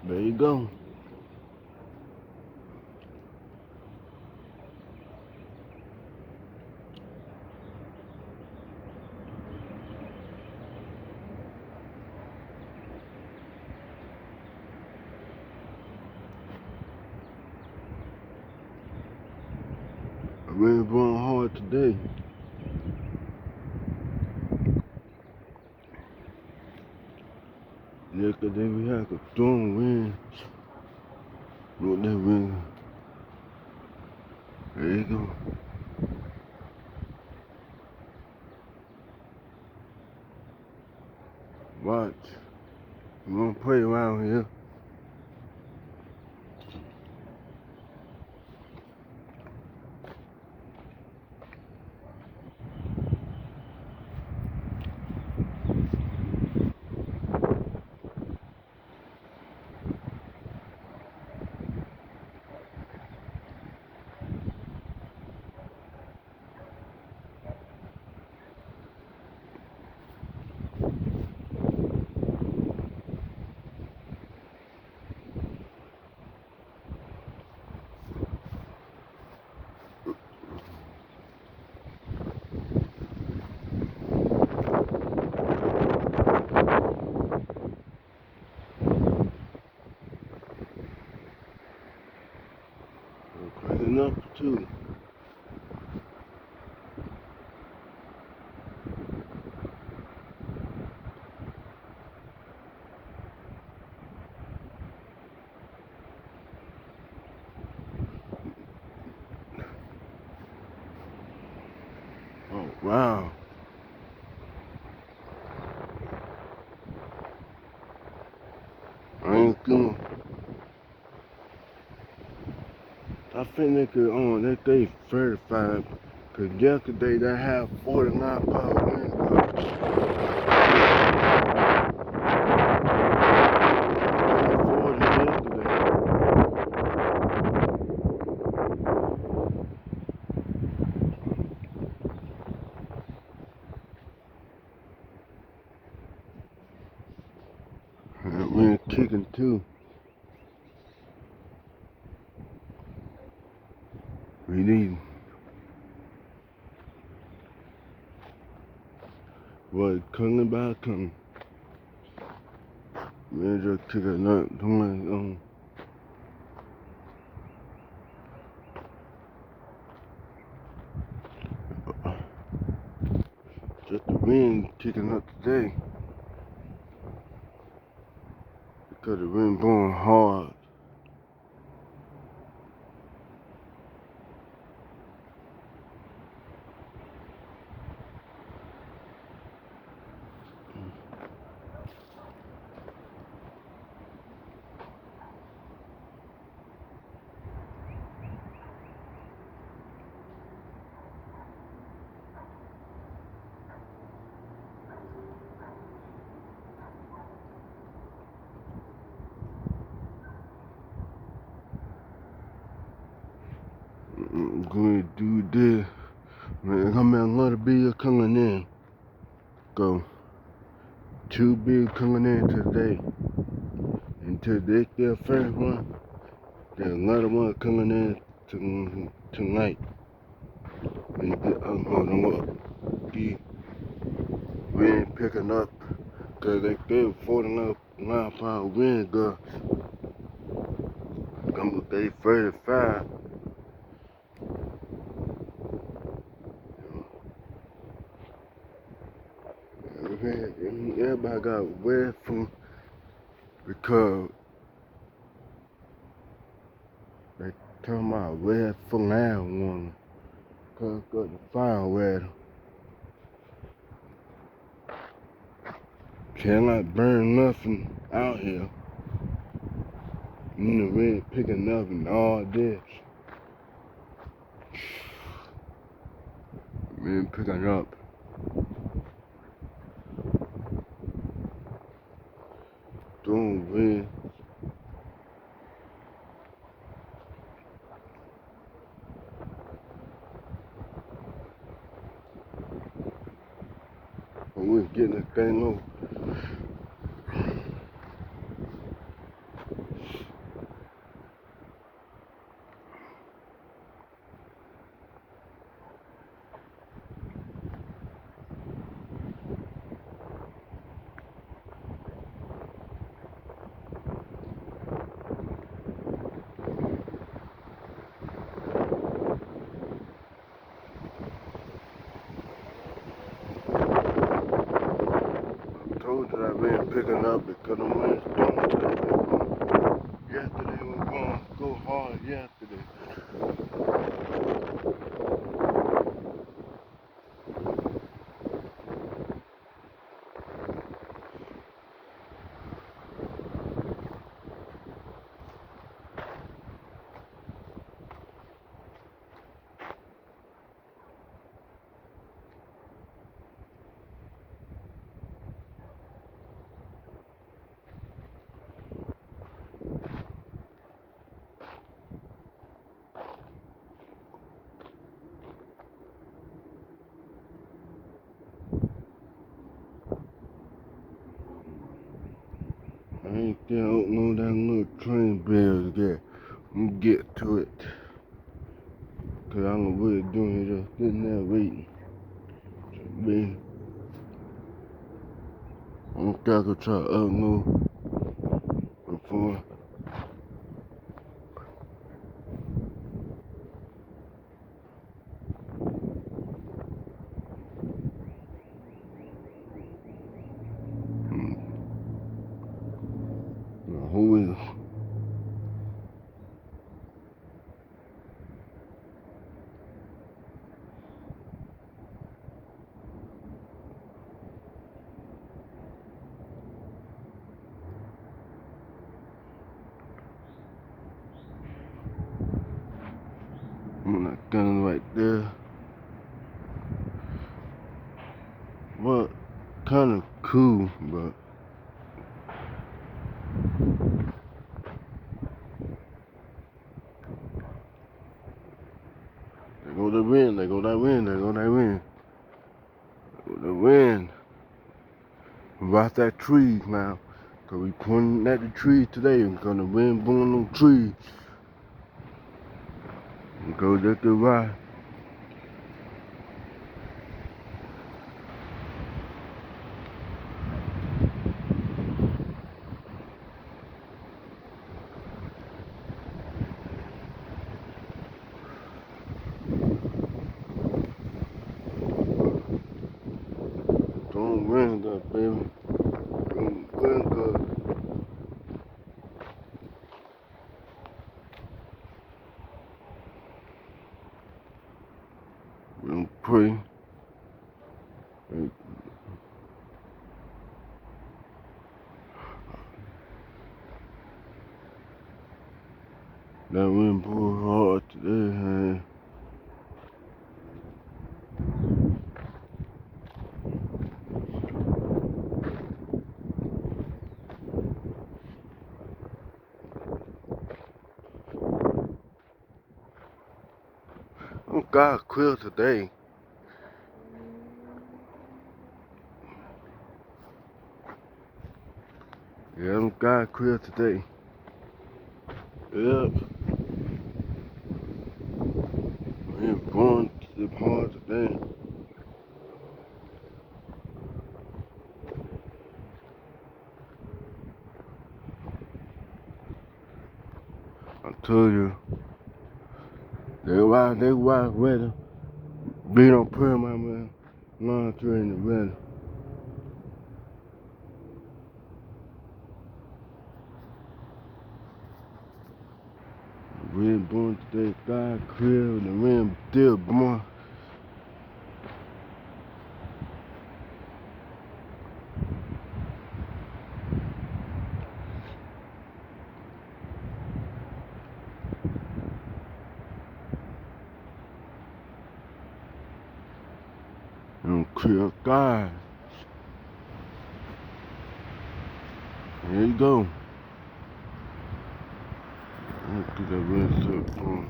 There you go. I really blowing hard today. Yesterday we had a strong wind. Look that wind. There you go. Watch. We gonna play around here. Cranking up too. Oh wow. I ain't doing. I think they could they say 35. Cause yesterday they had 49 power wind gusts. 40 yesterday. And that wind kicking too. We need what coming by coming. We just took a nut doing just the wind kicking up today. Because the wind blowing hard. I'm going to do this. Man, come here, another bill coming in. Go. 2 bills coming in today. Until they get the first one, there's another one coming in tonight. We get the wind picking up. Cause they gave 49 pound wind gust. I'm gonna say 35. Everybody got wet from because they talking about red for marijuana. Cause got the fire weather. Cannot burn nothing out here. You know, red picking up and all this. Red picking up. Doing red. And we're getting this thing over. picking up because the wind's doing today. Yesterday was going to go hard yesterday. I ain't still don't know that little train bill yet. I'm gonna get to it. Cause I'm really doing it just sitting there waiting. Me, I'm gonna try to unload before. Who is that gun right there? Well, kind of cool, but there go the wind, there go that wind, there go that wind. There go the wind. About that trees now. Cause we pointing at the trees today and gonna wind blowing on trees. And go just to ride. Don't wind up, baby. Don't wind up. We don't pray. That wind blew hard today, man. Oh God, clear today. Yeah, I'm God clear today. Yep. We ain't going to the hard today. I told you. They why weather. Be don't put my man. Laundry in the weather. Wind blowing today, sky clear, and the wind still blowing. And clear sky. There you go. Look at that wind so blowing.